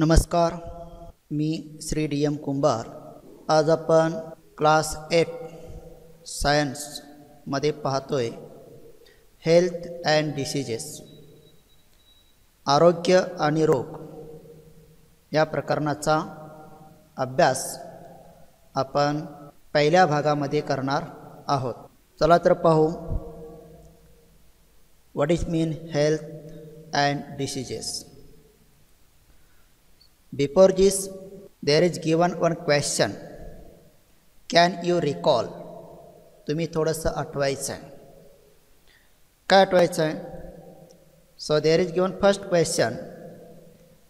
नमस्कार, मी Shri D M कुंभार. आज आपण क्लास 8 सायन्समध्ये पाहतोय हेल्थ अँड डिसीजेस, आरोग्य आणि रोग या प्रकरणाचा अभ्यास आपण पहिल्या भागामध्ये करणार आहोत. चला तर पाहू what is mean health and diseases. Before this, there is given one question. Can you recall? तुम्ही थोडंसं आठवायचं आहे. काय आठवायचं आहे? So there is given first question.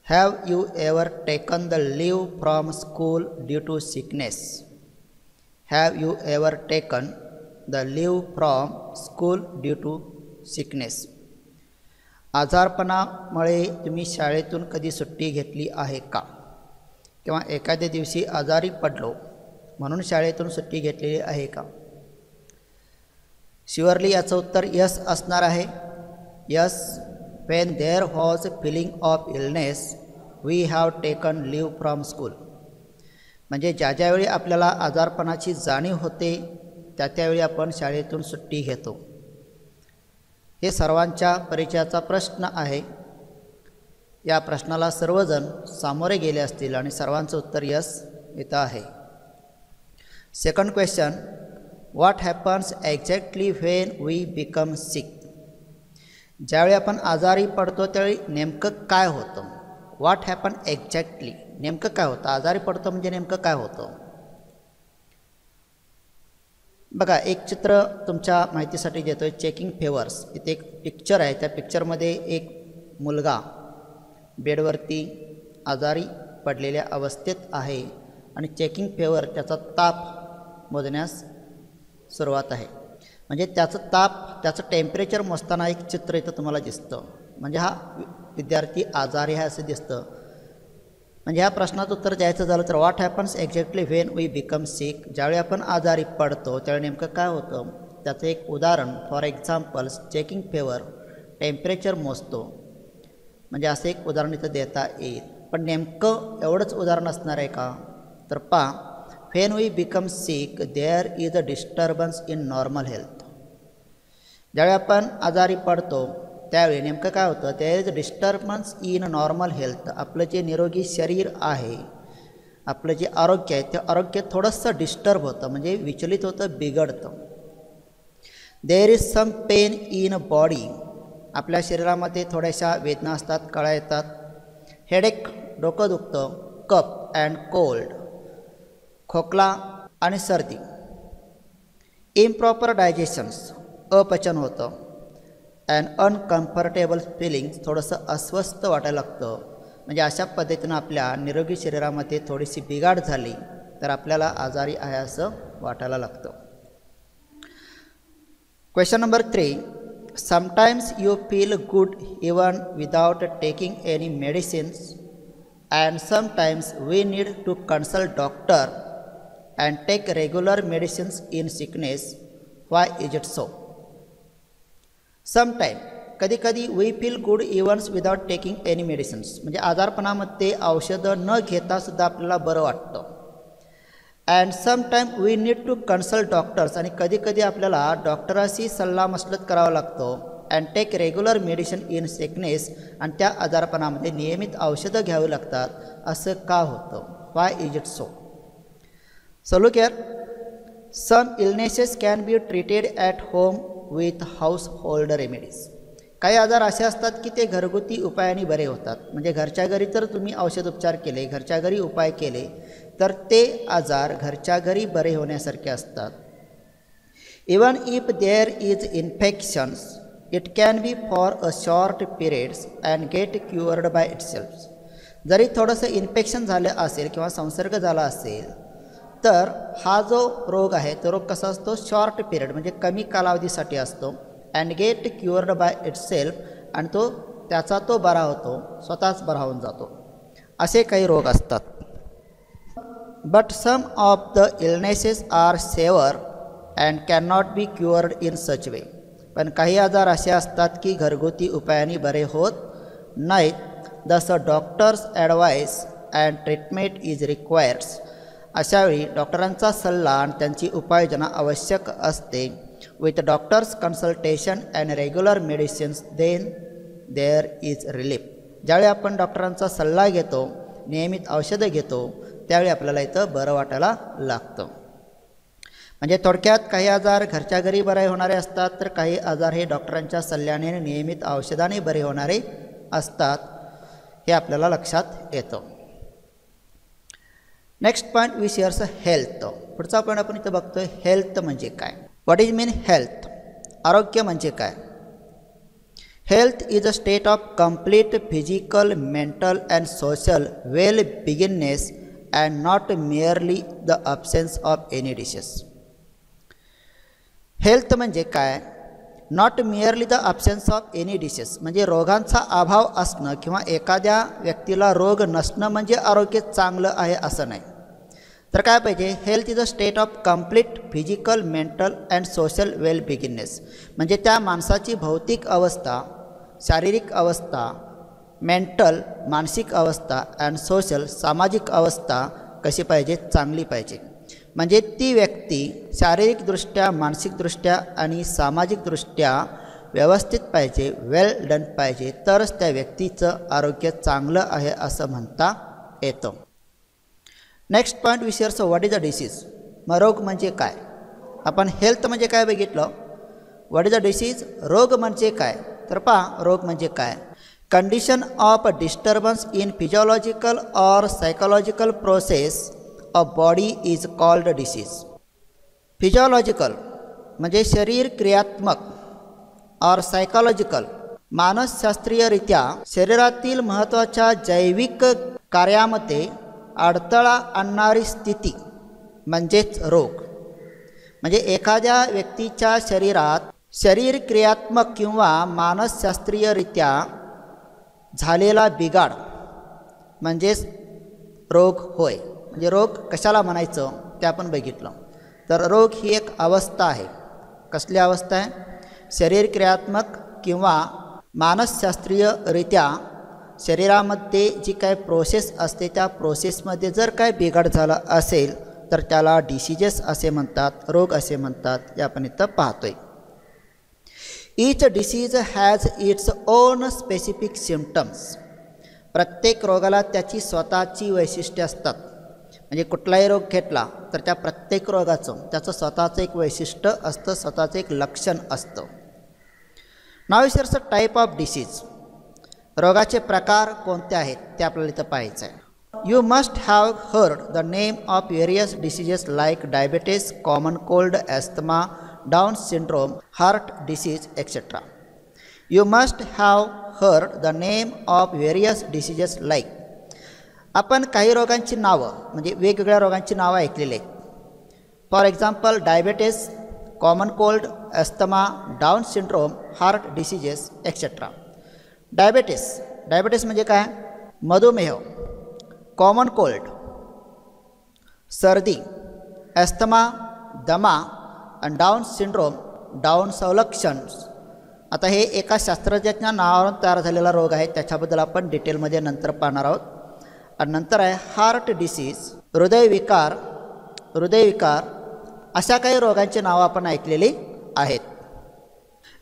Have you ever taken the leave from school due to sickness? Have you ever taken the leave from school due to sickness? आजारपणामुळे तुम्ही शाळेतून कधी सुट्टी घेतली आहे का? किंवा एखाद्या दिवशी आजारी पडलो म्हणून शाळेतून सुट्टी घेतलेली आहे का? शुअरली याचं उत्तर यस असणार आहे. Yes, when there was feeling of illness we have taken leave from school. म्हणजे ज्यावेळी आपल्याला आजारपणाची जाणीव होते त्यावेळी आपण शाळेतून सुट्टी घेतो. हे सर्वांच्या परिचयाचा प्रश्न आहे. या प्रश्नाला सर्वजण सामोरे गेले असतील आणि सर्वांचं उत्तर यस येतं आहे. Second question, what happens exactly when we become sick. ज्यावेळी आपण आजारी पडतो त्यावेळी नेमकं काय होतं? व्हॉट हॅपन एक्झॅक्टली, नेमकं काय होतं? आजारी पडतो म्हणजे नेमकं काय होतं? बघा, एक चित्र तुमच्या माहितीसाठी देतो आहे. Checking favours. इथे एक पिक्चर आहे. त्या पिक्चरमध्ये एक मुलगा बेडवरती आजारी पडलेल्या अवस्थेत आहे आणि चेकिंग फेवर त्याचा ताप मोजण्यास सुरुवात आहे. म्हणजे त्याचं टेम्परेचर मोजताना एक चित्र इथं तुम्हाला दिसतं. म्हणजे हा विद्यार्थी आजारी आहे असं दिसतं. म्हणजे ह्या प्रश्नाचं उत्तर द्यायचं झालं तर what happens exactly when we become sick. ज्यावेळी आपण आजारी पडतो त्यावेळी नेमकं काय होतं त्याचं एक उदाहरण, for example checking favour, temperature मोजतो. म्हणजे असं एक उदाहरण इथं देता येईल. पण नेमकं एवढंच उदाहरण असणार आहे का? तर पहा, when we become sick there is a disturbance in normal health. ज्यावेळी आपण आजारी पडतो त्यावेळी नेमकं काय होतं? There is a disturbance in normal health. आपलं जे निरोगी शरीर आहे, आपलं जे आरोग्य आहे ते आरोग्य थोडंसं डिस्टर्ब होतं, म्हणजे विचलित होतं, बिघडतं. There is some pain in body. आपल्या शरीरामध्ये थोड्याशा वेदना असतात, कळा येतात. हेडेक, डोकं दुखतं. कफ अँड कोल्ड, खोकला आणि सर्दी. इम्प्रॉपर डायजेशन्स, अपचन होतं. अँड अनकम्फर्टेबल फिलिंग्स, थोडंसं अस्वस्थ वाटायला लागतं. म्हणजे अशा पद्धतीनं आपल्या निरोगी शरीरामध्ये थोडीशी बिघाड झाली तर आपल्याला आजारी आहे असं वाटायला लागतं. Question number 3, sometimes you feel good even without taking any medicines and sometimes we need to consult doctor and take regular medicines in sickness. Why is it so? Sometime, कधीकधी we feel good evens without taking any medicines. म्हणजे आजारपणामध्ये औषधं न घेतासुद्धा आपल्याला बरं वाटतं. And sometime we need to consult doctors, आणि कधीकधी आपल्याला डॉक्टराशी सल्लामसलत करावा लागतो. And take regular medicine in sickness, आणि त्या आजारपणामध्ये नियमित औषधं घ्यावी लागतात. असं का होतं? Why is it so? So look here, some illnesses can be treated at home with household remedies. काही आजार असे असतात की ते घरगुती उपायाने बरे होतात. म्हणजे घरच्या घरी जर तुम्ही औषधोपचार केले, घरच्या घरी उपाय केले तर ते आजार घरच्या घरी बरे होण्यासारखे असतात. Even if there is infections it can be for a short periods and get cured by itself. जरी थोडंसं इन्फेक्शन झालं असेल किंवा संसर्ग झाला असेल तर हा जो रोग आहे तो रोग कसा असतो? शॉर्ट पिरियड, म्हणजे कमी कालावधीसाठी असतो. And get cured by itself, आणि त्याचा तो बरा होतो, स्वतःच बरा होऊन जातो. असे काही रोग असतात. But some of the illnesses are severe and can not be cured in such way. पण काही आजार असे असतात की घरगुती उपायांनी बरे होत नाहीत thus a doctor's advice and treatment is required. अशावेळी डॉक्टरांचा सल्ला आणि त्यांची उपाययोजना आवश्यक असते. With doctors consultation and regular medicines then there is relief. ज्यावेळी आपण डॉक्टरांचा सल्ला घेतो, नियमित औषधं घेतो, त्यावेळी आपल्याला इथं बरं वाटायला लागतं. म्हणजे थोडक्यात काही आजार घरच्या घरी बरे होणारे असतात, तर काही आजार हे डॉक्टरांच्या सल्ल्याने नियमित औषधाने बरे होणारे असतात. हे आपल्याला लक्षात येतं. Next point we shares health. पुढचा पॉईंट आपण इथं बघतोय हेल्थ म्हणजे काय. What is mean health. आरोग्य म्हणजे काय. Health is a state of complete physical, mental and social well beingness and not merely the absence of any disease. Health म्हणजे काय. Not merely the absence of any disease म्हणजे रोगांचा अभाव असणं किंवा एखाद्या व्यक्तीला रोग नसणं म्हणजे आरोग्य चांगलं आहे असं नाही. तर काय पाहिजे. Health is a state of complete physical, mental and social well beingness म्हणजे त्या माणसाची भौतिक अवस्था, शारीरिक अवस्था, मेंटल मानसिक अवस्था अँड सोशल सामाजिक अवस्था कशी पाहिजे, चांगली पाहिजे. म्हणजे ती व्यक्ती शारीरिकदृष्ट्या, मानसिकदृष्ट्या आणि सामाजिकदृष्ट्या व्यवस्थित पाहिजे, वेल डन पाहिजे, तरच त्या व्यक्तीचं आरोग्य चांगलं आहे असं म्हणता येतं. Next point we shares what is a disease. मग रोग म्हणजे काय. आपण हेल्थ म्हणजे काय बघितलं. What is a disease. रोग म्हणजे काय. तर पहा रोग म्हणजे काय. Condition of disturbance in physiological or psychological process of body is called disease. Physiological म्हणजे शरीर क्रियात्मक, और सायकोलॉजिकल मानसशास्त्रीयरित्या शरीरातील महत्त्वाच्या जैविक कार्यामध्ये अडथळा आणणारी स्थिती म्हणजेच रोग. म्हणजे एखाद्या व्यक्तीच्या शरीरात शरीर क्रियात्मक किंवा मानसशास्त्रीयरित्या झालेला बिघाड म्हणजेच रोग होय. म्हणजे रोग कशाला म्हणायचं ते आपण बघितलं. तर रोग ही एक अवस्था आहे. कसली अवस्था आहे. शरीर क्रियात्मक किंवा मानसशास्त्रीयरित्या शरीरामध्ये जी काय प्रोसेस असते त्या प्रोसेसमध्ये जर काय बिघाड झाला असेल तर त्याला डिसीजेस असे म्हणतात, रोग असे म्हणतात. हे आपण इथं पाहतोय. Each disease has its own specific symptoms. प्रत्येक रोगाला त्याची स्वतःची वैशिष्ट्ये असतात. म्हणजे कुठलाही रोग घेतला तर त्या प्रत्येक रोगाचं त्याचं स्वतःचं एक वैशिष्ट्य असतं, स्वतःचं एक लक्षण असतं. नाव is a type of disease. रोगाचे प्रकार कोणते आहेत ते आपल्याला इथं पाहायचं आहे. You must have heard the name of various diseases like diabetes, common cold, asthma, Down syndrome, heart disease etcetera. You must have heard the name of various diseases like. आपण काही रोगांची नावं म्हणजे वेगवेगळ्या रोगांची नावं ऐकलेली आहेत. For example diabetes, common cold, asthma, Down syndrome, heart diseases etcetera. Diabetes म्हणजे काय. मधुमेह, कॉमन कोल्ड सर्दी, ॲस्थमा दमा आणि डाऊन सिंड्रोम डाऊन संलक्षण. आता हे एका शास्त्रज्ञाच्या नावावरून तयार झालेला रोग आहे, त्याच्याबद्दल आपण डिटेलमध्ये नंतर पाहणार आहोत. आणि नंतर आहे हार्ट डिसीज, हृदयविकार अशा काही रोगांची नावं आपण ऐकलेली आहेत.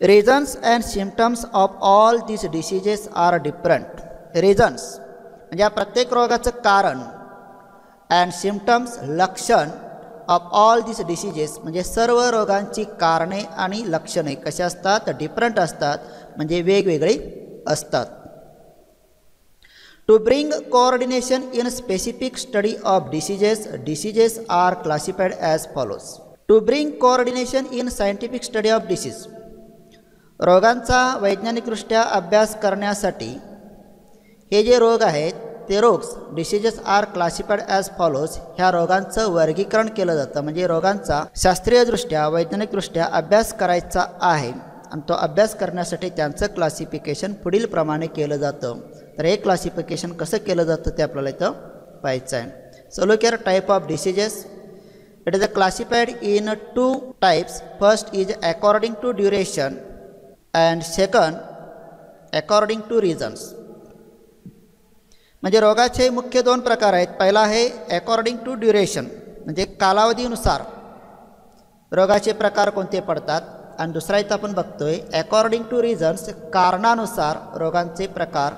Reasons and symptoms of all this diseases are different. Reasons म्हणजे या प्रत्येक रोगाचं कारण, अँड सिम्पटम्स लक्षण ऑफ ऑल दिस डिसीजेस म्हणजे सर्व रोगांची कारणे आणि लक्षणे कशी असतात, डिफरंट असतात म्हणजे वेगवेगळी असतात. To bring coordination in specific study of diseases are classified as follows. To bring coordination in scientific study of disease. रोगांचा वैज्ञानिकदृष्ट्या अभ्यास करण्यासाठी हे जे रोग आहेत ते रोग्स diseases are classified as follows. ह्या रोगांचं वर्गीकरण केलं जातं. म्हणजे रोगांचा शास्त्रीयदृष्ट्या वैज्ञानिकदृष्ट्या अभ्यास करायचा आहे आणि तो अभ्यास करण्यासाठी त्यांचं क्लासिफिकेशन पुढील प्रमाणे केलं जातं. तर हे क्लासिफिकेशन कसं केलं जातं ते आपल्याला इथं पाहायचं आहे. So look here type of diseases. It is classified in 2 types. First is according to duration and second according to reasons. म्हणजे रोगाचे मुख्य दोन प्रकार आहेत. पहिला आहे अकॉर्डिंग टू ड्युरेशन, म्हणजे कालावधीनुसार रोगाचे प्रकार कोणते पडतात. आणि दुसरा इथं आपण बघतोय अकॉर्डिंग टू रिझन्स, कारणानुसार रोगांचे प्रकार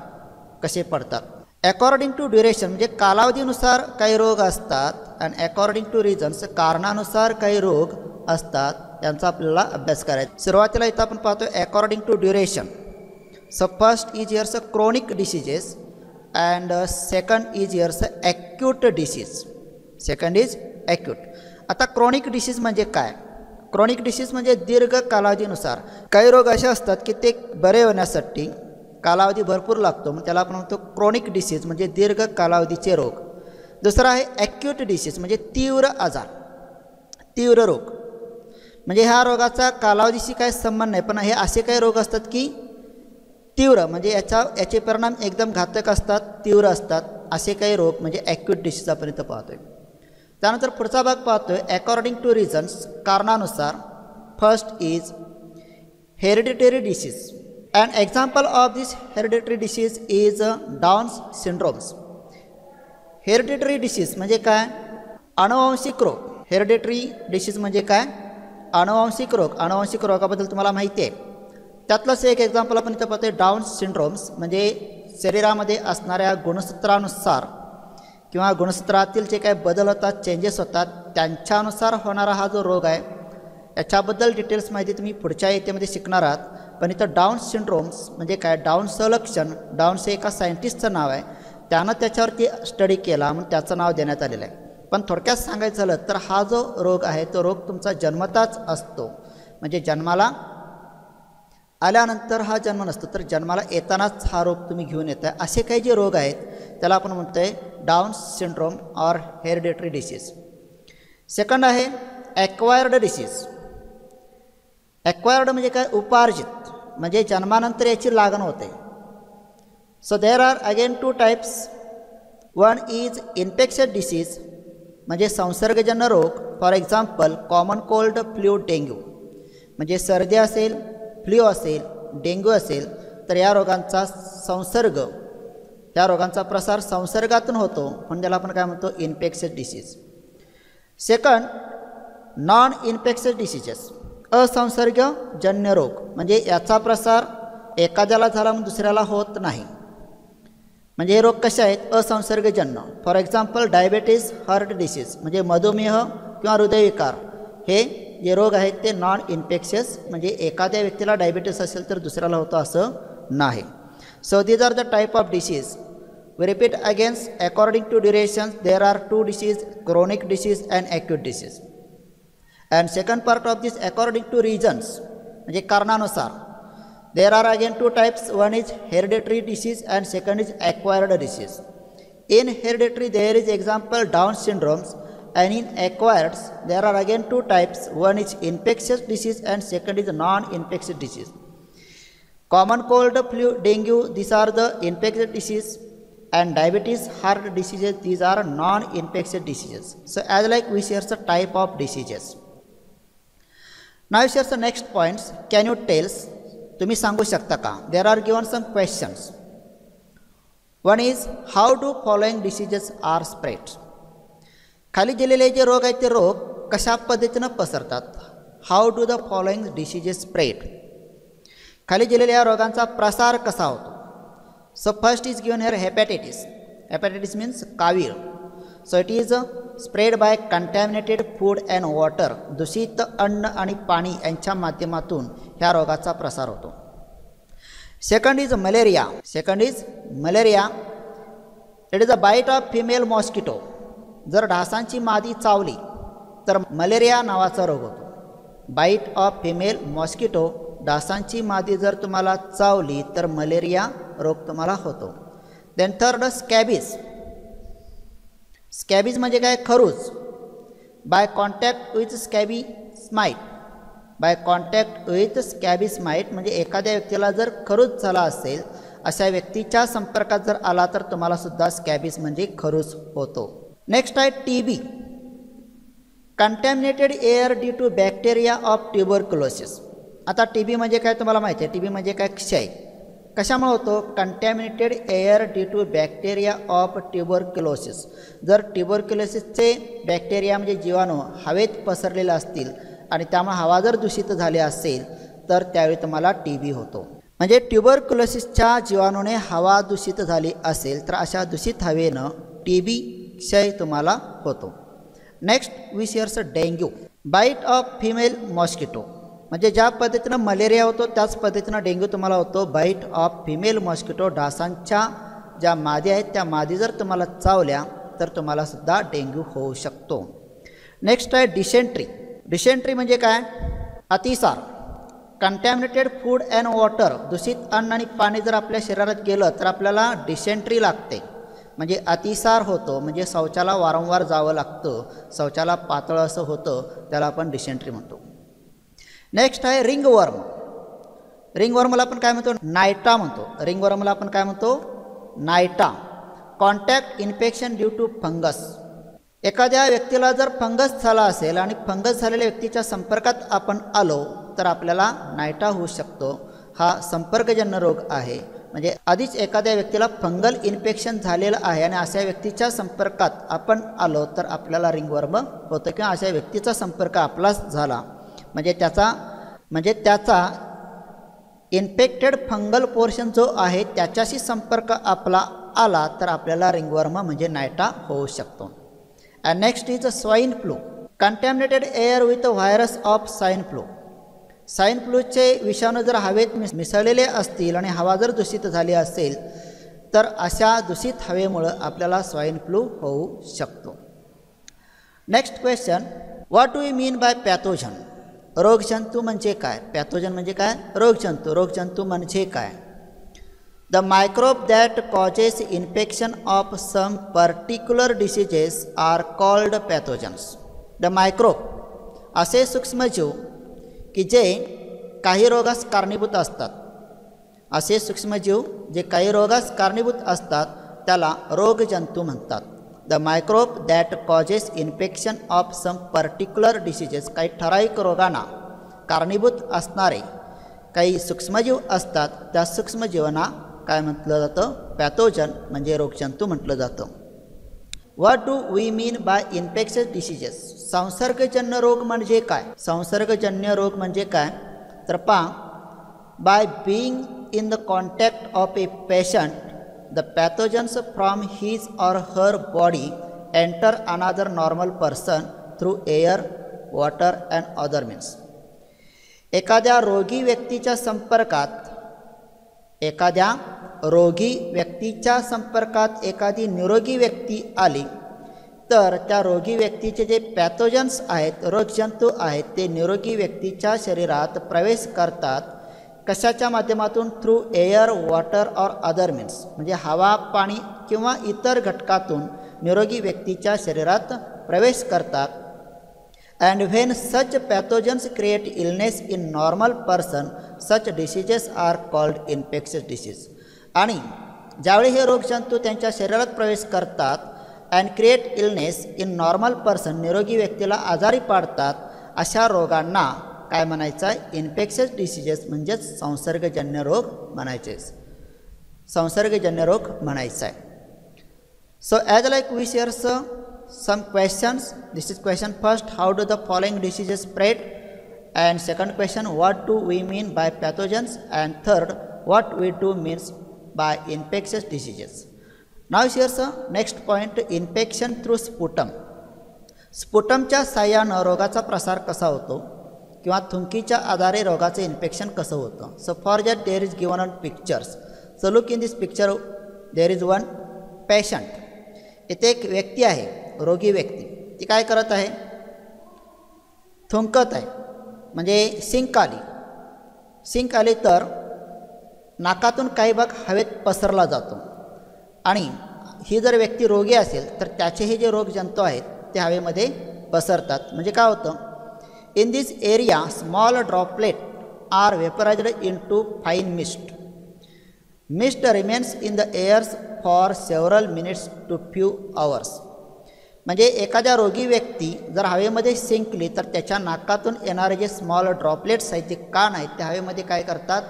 कसे पडतात. अकॉर्डिंग टू ड्युरेशन म्हणजे कालावधीनुसार काही रोग असतात आणि अकॉर्डिंग टू रिझन्स कारणानुसार काही रोग असतात यांचा आपल्याला अभ्यास करायचा. सुरुवातीला इथं आपण पाहतो according to duration. So first is years chronic diseases and second is years acute disease. Second is acute. आता क्रोनिक डिसीज म्हणजे काय. क्रोनिक डिसीज म्हणजे दीर्घ कालावधीनुसार काही रोग असे असतात की ते बरे होण्यासाठी कालावधी भरपूर लागतो, मग त्याला आपण म्हणतो क्रोनिक डिसीज म्हणजे दीर्घ कालावधीचे रोग. दुसरा आहे ॲक्यूट डिसीज म्हणजे तीव्र आजार, तीव्र रोग. म्हणजे ह्या रोगाचा कालावधीशी काही संबंध नाही, पण हे असे काही रोग असतात की तीव्र म्हणजे याचे परिणाम एकदम घातक असतात, तीव्र असतात. असे काही रोग म्हणजे ॲक्यूट डिसीज आपण इथं पाहतोय. त्यानंतर पुढचा भाग पाहतोय अकॉर्डिंग टू रिझन्स, कारणानुसार. First is hereditary disease. An example of this hereditary disease is Down's syndromes. Hereditary disease म्हणजे काय, अनुवांशिक रोग. हेरिडिटरी डिसीज म्हणजे काय, अनुवांशिक रोग. अनुवांशिक रोगाबद्दल तुम्हाला माहिती आहे. त्यातलंच एक एक्झाम्पल आपण इथं पाहतोय डाऊन सिंड्रोम्स, म्हणजे शरीरामध्ये असणाऱ्या गुणसूत्रानुसार किंवा गुणसूत्रातील जे काही बदल होतात, चेंजेस होतात, त्यांच्यानुसार होणारा हा जो रोग आहे याच्याबद्दल डिटेल्स माहिती तुम्ही पुढच्या याच्यामध्ये शिकणार आहात. पण इथं डाऊन सिंड्रोम्स म्हणजे काय, डाऊनचं लक्षण, डाऊनचं एका सायंटिस्टचं नाव आहे, त्यानं त्याच्यावरती स्टडी केला म्हणून त्याचं नाव देण्यात आलेलं आहे. पण थोडक्यात सांगायचं झालं तर हा जो रोग आहे तो रोग तुमचा जन्मताच असतो. म्हणजे जन्माला आल्यानंतर हा जन्म नसतो, तर जन्माला येतानाच हा रोग तुम्ही घेऊन येत आहे. असे काही जे रोग आहेत त्याला आपण म्हणतो आहे down syndrome or hereditary disease. Second आहे ॲक्वायर्ड डिसीज. ॲक्वायर्ड म्हणजे काय, उपार्जित, म्हणजे जन्मानंतर याची लागण होते. So there are again two types. One is infection disease म्हणजे संसर्गजन्य रोग. For example common cold, flu, dengue. म्हणजे सर्दी असेल, फ्लू असेल, डेंग्यू असेल तर या रोगांचा संसर्ग, या रोगांचा प्रसार संसर्गातून होतो म्हणून त्याला आपण काय म्हणतो, infection disease. Second non infection diseases, असंसर्गजन्य रोग. म्हणजे याचा प्रसार एखाद्याला झाला म्हणून दुसऱ्याला होत नाही. म्हणजे हे रोग कसे आहेत, असंसर्गजन्य. For example diabetes, heart disease म्हणजे मधुमेह किंवा हृदयविकार. हे जे रोग आहेत ते नॉन इन्फेक्शियस, म्हणजे एखाद्या व्यक्तीला डायबिटीस असेल तर दुसऱ्याला होतं असं नाही. So these are the type of disease. We repeat again according to duration there are two disease, chronic disease and acute disease. And second part of this according to reasons म्हणजे कारणानुसार. There are again two types. One is hereditary disease and second is acquired disease. In hereditary there is example Down syndromes and in acquired there are again two types. One is infectious disease and second is non-infectious disease. Common cold, flu, dengue, these are the infectious disease, and diabetes, heart diseases, these are non-infectious diseases. So as like we share the type of diseases. Now share the next points. Can you tell, तुम्ही सांगू शकता का? There are given some questions. One is how do following diseases are spread. खाली दिलेले जे रोग आहेत ते रोग कशा पद्धतीनं पसरतात. How do the following diseases spread. खाली दिलेल्या या रोगांचा प्रसार कसा होतो. So first is given here hepatitis. Hepatitis means कावीळ. So it is spread by contaminated food and water. दूषित अन्न आणि पाणी यांच्या माध्यमातून ह्या रोगाचा प्रसार होतो. Second is malaria. Second is malaria. It is a bite of female mosquito. जर डासांची मादी चावली तर मलेरिया नावाचा रोग होतो. Bite of female mosquito. डासांची मादी जर तुम्हाला चावली तर मलेरिया रोग तुम्हाला होतो. Then third स्कॅबिज. स्कॅबिज म्हणजे काय, खरूज. By contact with scabies mite. By contact with scabies mite म्हणजे एखाद्या व्यक्तीला जर खरूज झाला असेल अशा व्यक्तीच्या संपर्कात जर आला तर तुम्हाला सुद्धा स्कॅबिज म्हणजे खरूज होतो. नेक्स्ट आहे TB. Contaminated air due to bacteria of tuberculosis. आता TB म्हणजे काय तुम्हाला माहिती आहे. TB म्हणजे काय, क्षय. कशामुळे होतो? Contaminated air due to bacteria of tuberculosis. जर ट्युबरक्युलोसिसचे बॅक्टेरिया म्हणजे जीवाणू हवेत पसरलेले असतील आणि त्यामुळे हवा जर दूषित झाली असेल तर त्यावेळी तुम्हाला TB होतो. म्हणजे ट्युबरक्युलोसिसच्या जीवाणूने हवा दूषित झाली असेल तर अशा दूषित हवेनं TB क्षय तुम्हाला होतो. नेक्स्ट विषयर्स dengue. Bite of female mosquito. म्हणजे ज्या पद्धतीनं मलेरिया होतो त्याच पद्धतीनं डेंग्यू तुम्हाला होतो. Bite of female mosquito. डासांच्या ज्या मादी आहेत त्या मादी जर तुम्हाला चावल्या तर तुम्हाला सुद्धा डेंग्यू होऊ शकतो. नेक्स्ट आहे डिसेंट्री. डिसेंट्री म्हणजे काय? अतिसार. Contaminated food and water. दूषित अन्न आणि पाणी जर आपल्या शरीरात गेलं तर आपल्याला डिसेंट्री लागते. म्हणजे अतिसार होतो. म्हणजे शौचाला वारंवार जावं लागतं. शौचाला पातळ असं होतं, त्याला आपण डिसेंट्री म्हणतो. नेक्स्ट आहे रिंगवर्म. रिंगवर्मला आपण काय म्हणतो? नायटा म्हणतो. रिंगवर्मला आपण काय म्हणतो? नायटा. Contact infection due to fungus. एखाद्या व्यक्तीला जर फंगस झाला असेल आणि फंगस झालेल्या व्यक्तीच्या संपर्कात आपण आलो तर आपल्याला नायटा होऊ शकतो. हा संपर्कजन्य रोग आहे. म्हणजे आधीच एखाद्या व्यक्तीला फंगल इन्फेक्शन झालेलं आहे आणि अशा व्यक्तीच्या संपर्कात आपण आलो तर आपल्याला रिंगवर्म होतं किंवा अशा व्यक्तीचा संपर्क आपलाच झाला म्हणजे त्याचा इन्फेक्टेड फंगल पोर्शन जो आहे त्याच्याशी संपर्क आपला आला तर आपल्याला रिंगवर्म म्हणजे नायटा होऊ शकतो. And next is swine flu. Contaminated air with virus of swine flu. Swine फ्लूचे विषाणू जर हवेत मिसळलेले असतील आणि हवा जर दूषित झाली असेल तर अशा दूषित हवेमुळं आपल्याला स्वाईन फ्लू होऊ शकतो. Next question. What do you mean by pathogen. रोगजंतू म्हणजे काय? पॅथोजन म्हणजे काय? रोगजंतू. रोगजंतू म्हणजे काय? The microbe that causes infection of some particular diseases are called pathogens. The microbe असे सूक्ष्मजीव की जे काही रोगास कारणीभूत असतात. असे सूक्ष्मजीव जे काही रोगास कारणीभूत असतात त्याला रोगजंतू म्हणतात. The microbe that causes infection of some particular diseases. काही ठराविक रोगांना कारणीभूत असणारे काही सूक्ष्मजीव असतात. त्या सूक्ष्मजीवांना काय म्हटलं जातं? पॅथोजन म्हणजे रोगजंतू म्हटलं जातं. What do we mean by infectious diseases. संसर्गजन्य रोग म्हणजे काय? संसर्गजन्य रोग म्हणजे काय तर पहा. By being in the contact of A patient the pathogens from his or her body enter another normal person through air, water and other means. एखाद्या रोगी व्यक्तीच्या संपर्कात एखादी निरोगी व्यक्ती आली तर त्या रोगी व्यक्तीचे जे पॅथोजन्स आहेत, रोगजंतू आहेत, ते निरोगी व्यक्तीच्या शरीरात प्रवेश करतात. कशाच्या माध्यमातून? थ्रू एअर, वॉटर और अदर मीन्स. म्हणजे हवा, पाणी किंवा इतर घटकातून निरोगी व्यक्तीच्या शरीरात प्रवेश करतात. And when such pathogens create illness in normal person such diseases are called infectious disease. आणि ज्यावेळी हे रोगजंतू त्यांच्या शरीरात प्रवेश करतात and create illness in normal person, निरोगी व्यक्तीला आजारी पाडतात, अशा रोगांना काय म्हणायचं आहे? इन्फेक्शियस डिसीजेस म्हणजेच संसर्गजन्य रोग म्हणायचे. संसर्गजन्य रोग म्हणायचा आहे. So as like we share some questions. This is question first. How do the following diseases spread? And second question, what do we mean by pathogens? And third, what we do means by infectious diseases. Now shares next point. Infection through sputum. स्पुटमच्या साह्यानं रोगाचा प्रसार कसा होतो किंवा थुंकीच्या आधारे रोगाचे infection कसं होतं? So for that there is given on pictures. So look in this picture. There is one patient. इथे एक व्यक्ती आहे, रोगी व्यक्ती. ती काय करत आहे? थुंकत आहे. म्हणजे शिंक आली तर नाकातून काही भाग हवेत पसरला जातो आणि ही जर व्यक्ती रोगी असेल तर त्याचेही जे रोगजंतू आहेत ते हवेमध्ये पसरतात. म्हणजे काय होतं? In this area, small droplets are vaporized into fine mist. Mist remains in the air for several minutes to few hours. म्हणजे एखाद्या रोगी व्यक्ती जर हवेमध्ये शिंकली तर त्याच्या नाकातून येणारे जे स्मॉल ड्रॉपलेट्स आहेत, जे कण आहेत, ते हवेमध्ये काय करतात?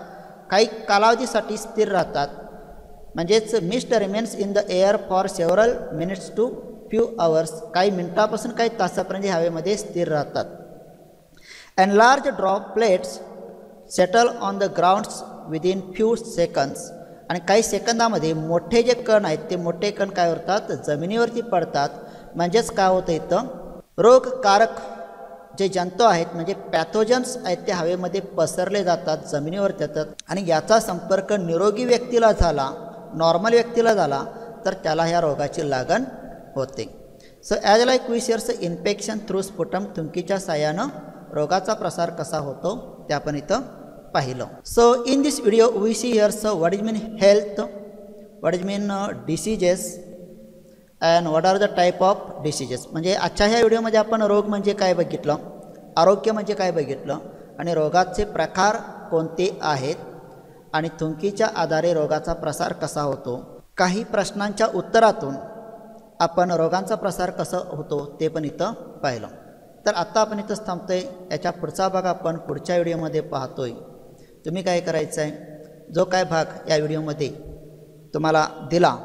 काही कालावधीसाठी स्थिर राहतात, म्हणजेच mist remains in the air for several minutes to few hours, काही मिनिटापासून काही तासापर्यंत हवेमध्ये स्थिर राहतात. And large droplets settle on the grounds within few seconds, आणि काही सेकंदामध्ये मोठे जे कण आहेत ते मोठे कण काय होतात, जमिनीवरती पडतात. म्हणजेच काय होतं, इथं रोगकारक जे जंतू आहेत म्हणजे पॅथोजन्स आहेत ते हवेमध्ये पसरले जातात, जमिनीवरती येतात, आणि याचा संपर्क निरोगी व्यक्तीला झाला, नॉर्मल व्यक्तीला झाला तर त्याला ह्या रोगाची लागण होते. So as like we shares infection through sputum, थुंकीच्या साह्यानं रोगाचा प्रसार कसा होतो ते आपण इथं पाहिलं. So in this video we see here's what is mean health, what is mean diseases and what are the type of diseases. म्हणजे आजच्या ह्या व्हिडिओमध्ये आपण रोग म्हणजे काय बघितलं, आरोग्य म्हणजे काय बघितलं, आणि रोगाचे प्रकार कोणते आहेत, आणि थुंकीच्या आधारे रोगाचा प्रसार कसा होतो. काही प्रश्नांच्या उत्तरातून आपण रोगांचा प्रसार कसा होतो ते पण इथं पाहिलं. तर आत्ता आपण इथंच थांबतोय. याच्या पुढचा भाग आपण पुढच्या व्हिडिओमध्ये पाहतोय. तुम्ही काय करायचं आहे, जो काय भाग या व्हिडिओमध्ये तुम्हाला दिला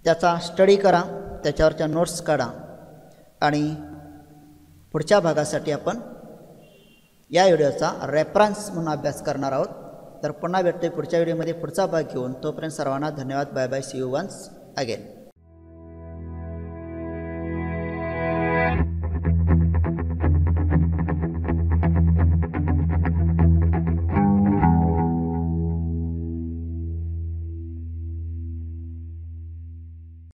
त्याचा स्टडी करा, त्याच्यावरच्या नोट्स काढा, आणि पुढच्या भागासाठी आपण या व्हिडिओचा रेफरन्स म्हणून अभ्यास करणार आहोत. तर पुन्हा भेटतोय पुढच्या व्हिडिओमध्ये पुढचा भाग घेऊन. तोपर्यंत सर्वांना धन्यवाद. Bye bye. See you once again.